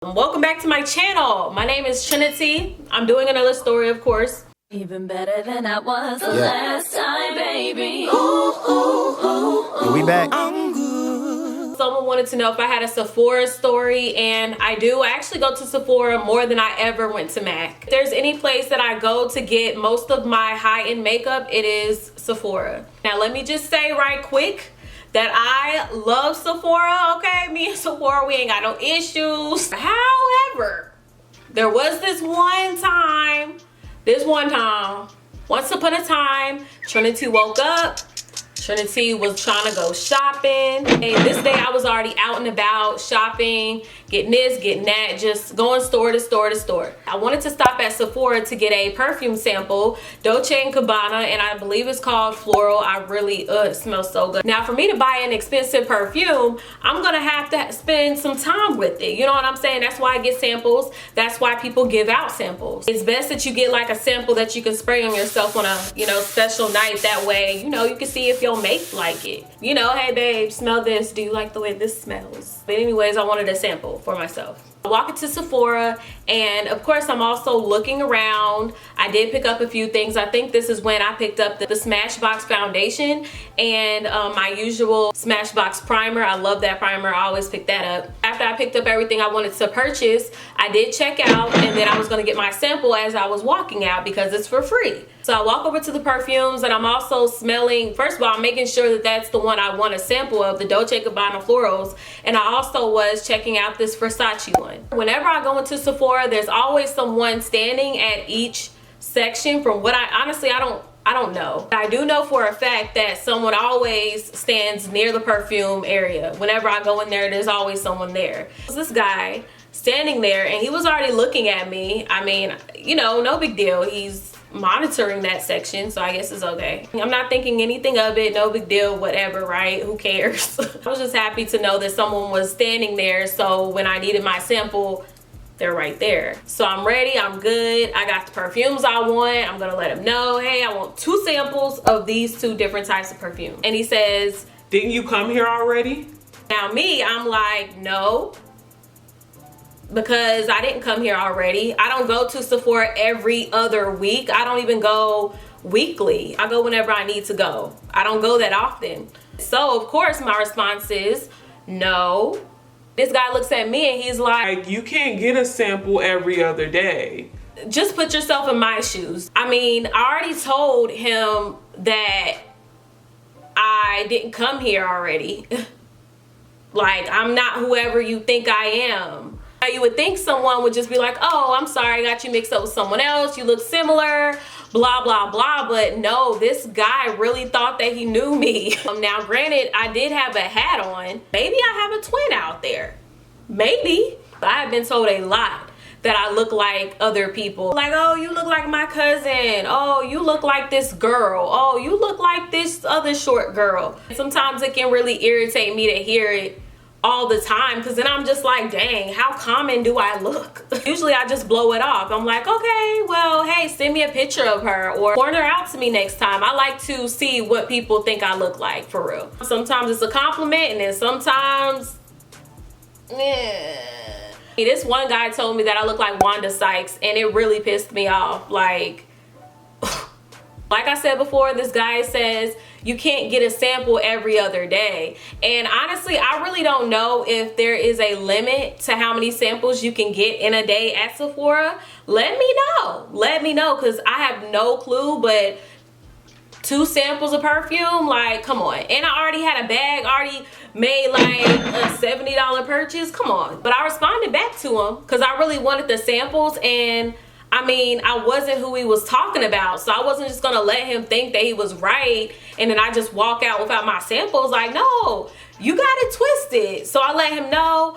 Welcome back to my channel. My name is Trinity. I'm doing another story, of course. Even better than I was the last time, baby. Ooh, ooh, ooh, ooh. We back. Someone wanted to know if I had a Sephora story, and I do. I actually go to Sephora more than I ever went to MAC. If there's any place that I go to get most of my high-end makeup, it is Sephora. Now, let me just say right quick that I love Sephora, okay? Me and Sephora, we ain't got no issues. However, there was this one time, once upon a time, Trinity woke up. Trinity was trying to go shopping. And this day I was already out and about shopping, getting this, getting that, just going store to store to store. I wanted to stop at Sephora to get a perfume sample, Dolce & Gabbana, and I believe it's called Floral. I really, it smells so good. Now for me to buy an expensive perfume, I'm gonna have to spend some time with it. You know what I'm saying? That's why I get samples. That's why people give out samples. It's best that you get like a sample that you can spray on yourself on a, special night. That way, you can see if your mate like it. Hey babe, smell this. Do you like the way this smells? But anyways, I wanted a sample for myself. I walk into Sephora, and of course I'm also looking around. I did pick up a few things. I think this is when I picked up the Smashbox foundation and my usual Smashbox primer. I love that primer. I always pick that up. After I picked up everything I wanted to purchase, I did check out, and then I was going to get my sample as I was walking out because it's for free. So I walk over to the perfumes, and I'm also smelling, first of all, I'm making sure that that's the one I want a sample of, the Dolce & Gabbana Florals, and I also was checking out this Versace one. Whenever I go into Sephora, there's always someone standing at each section. From what I don't know. I do know for a fact that someone always stands near the perfume area. Whenever I go in there, there's always someone there. This guy standing there, and he was already looking at me. I mean, no big deal. He's monitoring that section, so I guess it's okay. I'm not thinking anything of it. No big deal, whatever, right? Who cares? I was just happy to know that someone was standing there, so when I needed my sample, they're right there. So I'm ready, I'm good. I got the perfumes I want. I'm gonna let him know, hey, I want 2 samples of these 2 different types of perfume. And he says, didn't you come here already? Now me, I'm like, no, because I didn't come here already. I don't go to Sephora every other week. I don't even go weekly. I go whenever I need to go. I don't go that often. So of course my response is no. This guy looks at me and he's like, you can't get a sample every other day. Just put yourself in my shoes. I mean, I already told him that I didn't come here already. Like, I'm not whoever you think I am. You would think someone would just be like, oh, I'm sorry, I got you mixed up with someone else. You look similar, blah, blah, blah. But no, this guy really thought that he knew me. Now, granted, I did have a hat on. Maybe I have a twin out there. Maybe. I have been told a lot that I look like other people. Like, oh, you look like my cousin. Oh, you look like this girl. Oh, you look like this other short girl. Sometimes it can really irritate me to hear it all the time, because then I'm just like, dang, how common do I look? Usually I just blow it off. I'm like, okay, well, hey, send me a picture of her or point her out to me next time. I like to see what people think I look like, for real. Sometimes it's a compliment, and then sometimes, This one guy told me that I look like Wanda Sykes, and it really pissed me off. Like I said before, this guy says you can't get a sample every other day. And honestly, I really don't know if there is a limit to how many samples you can get in a day at Sephora. Let me know. Let me know, because I have no clue, but 2 samples of perfume, like, come on. And I already had a bag, already made like a $70 purchase. Come on. But I responded back to him because I really wanted the samples, and I mean, I wasn't who he was talking about, so I wasn't just gonna let him think that he was right and then I just walk out without my samples. Like, no, you got it twisted. So I let him know,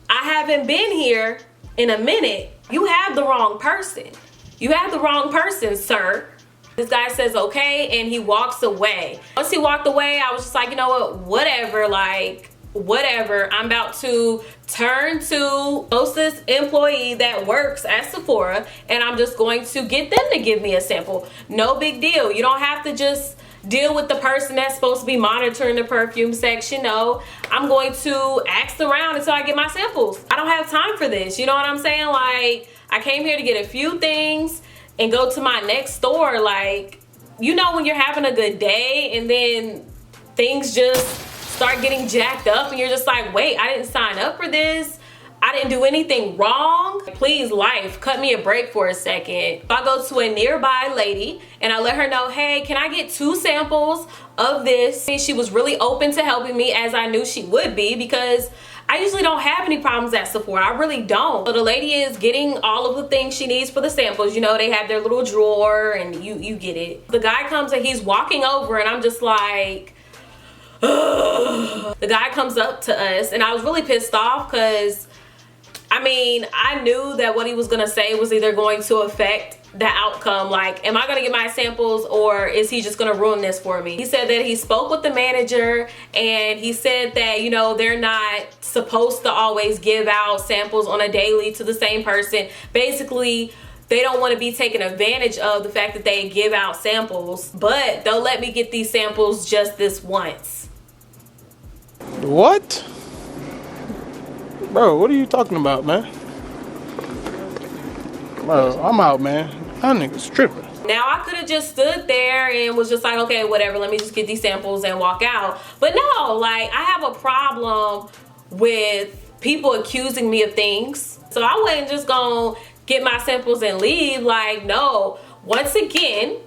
I haven't been here in a minute. You have the wrong person. You have the wrong person, sir. This guy says okay, and he walks away. Once he walked away, I was just like, you know what, whatever, like, whatever. I'm about to turn to closest employee that works at Sephora, and I'm just going to get them to give me a sample. No big deal. You don't have to just deal with the person that's supposed to be monitoring the perfume section. No, I'm going to ask around until I get my samples. I don't have time for this. You know what I'm saying? Like, I came here to get a few things and go to my next store. Like, you know when you're having a good day and then things just start getting jacked up and you're just like, wait, I didn't sign up for this. I didn't do anything wrong. Please, life, cut me a break for a second. If I go to a nearby lady and I let her know, hey, can I get 2 samples of this? She was really open to helping me, as I knew she would be, because I usually don't have any problems at Sephora. I really don't. So the lady is getting all of the things she needs for the samples. You know, they have their little drawer and you get it. The guy comes and he's walking over and I'm just like, ugh. The guy comes up to us and I was really pissed off because, I mean, I knew that what he was gonna say was either going to affect the outcome. Like, am I gonna get my samples or is he just gonna ruin this for me? He said that he spoke with the manager and he said that, you know, they're not supposed to always give out samples on a daily to the same person. Basically, they don't want to be taken advantage of the fact that they give out samples, but they'll let me get these samples just this once. What? Bro, what are you talking about, man? Bro, I'm out, man. That nigga's tripping. Now, I could have just stood there and was just like, okay, whatever, let me just get these samples and walk out. But no, like, I have a problem with people accusing me of things. So I wasn't just gonna get my samples and leave. Like, no. Once again,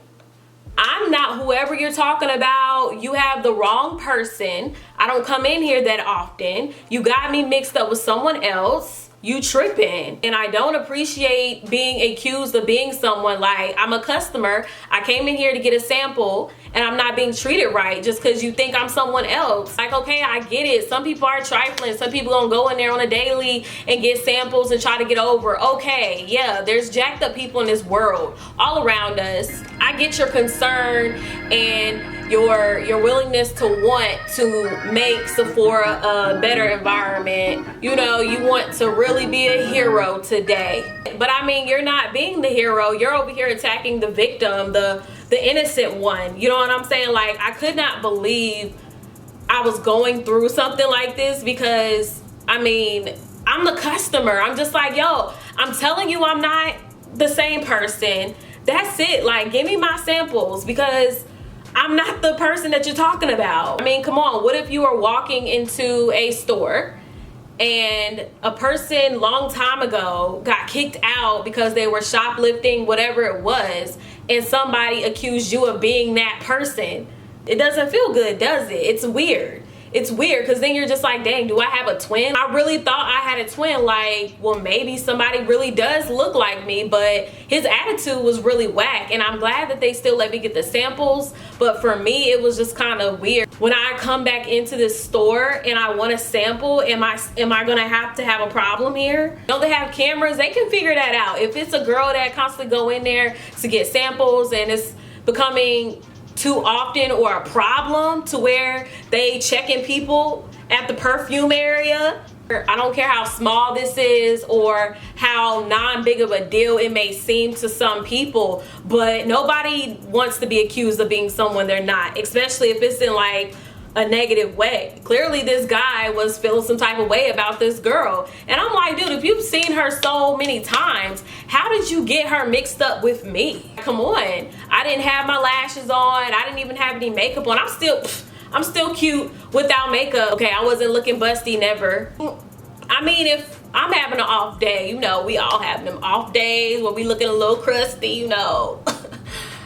I'm not whoever you're talking about. You have the wrong person. I don't come in here that often. You got me mixed up with someone else. You tripping. And I don't appreciate being accused of being someone. Like, I'm a customer. I came in here to get a sample and I'm not being treated right just because you think I'm someone else. Like, okay, I get it. Some people are trifling. Some people gonna go in there on a daily and get samples and try to get over. Okay, yeah, there's jacked up people in this world all around us. I get your concern and your willingness to want to make Sephora a better environment. You know, you want to really be a hero today. But I mean, you're not being the hero. You're over here attacking the victim, the innocent one. You know what I'm saying? Like, I could not believe I was going through something like this because, I mean, I'm the customer. I'm just like, yo, I'm telling you I'm not the same person. That's it. Like, give me my samples because I'm not the person that you're talking about. I mean, come on. What if you are walking into a store and a person long time ago got kicked out because they were shoplifting, whatever it was, and somebody accused you of being that person? It doesn't feel good, does it? It's weird. It's weird because then you're just like, dang, do I have a twin? I really thought I had a twin. Like, well, maybe somebody really does look like me, but his attitude was really whack. And I'm glad that they still let me get the samples. But for me, it was just kind of weird. When I come back into this store and I want a sample, am I gonna have to have a problem here? Don't they have cameras? They can figure that out. If it's a girl that constantly go in there to get samples and it's becoming too often or a problem to where they checking people at the perfume area, I don't care how small this is or how non-big of a deal it may seem to some people, but nobody wants to be accused of being someone they're not, especially if it's in like a negative way. Clearly this guy was feeling some type of way about this girl. And I'm like, dude, if you've seen her so many times, how did you get her mixed up with me? Come on. I didn't have my lashes on. I didn't even have any makeup on. I'm still cute without makeup. Okay, I wasn't looking busty, never. I mean, if I'm having an off day, you know, we all have them off days where we looking a little crusty, you know.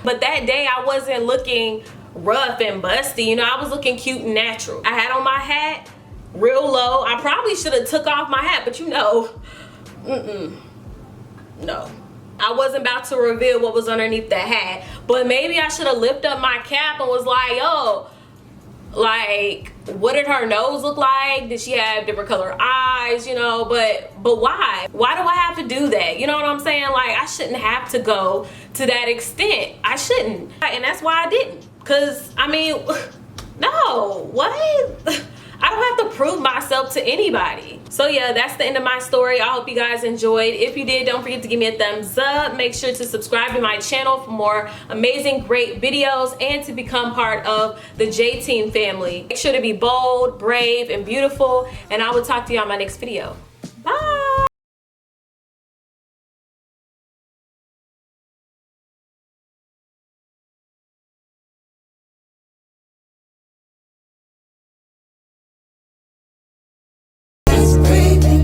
But that day I wasn't looking rough and busty, you know. I was looking cute and natural. I had on my hat real low. I probably should have took off my hat, but you know, no. I wasn't about to reveal what was underneath the hat, but maybe I should have lifted up my cap and was like, yo, like, what did her nose look like? Did she have different color eyes, you know? But why? Why do I have to do that? You know what I'm saying? Like, I shouldn't have to go to that extent. I shouldn't. And that's why I didn't. Cause I mean, no, what? I don't have to prove myself to anybody. So yeah, that's the end of my story. I hope you guys enjoyed. If you did, don't forget to give me a thumbs up. Make sure to subscribe to my channel for more amazing, great videos and to become part of the J Team family. Make sure to be bold, brave, and beautiful, and I will talk to you on my next video.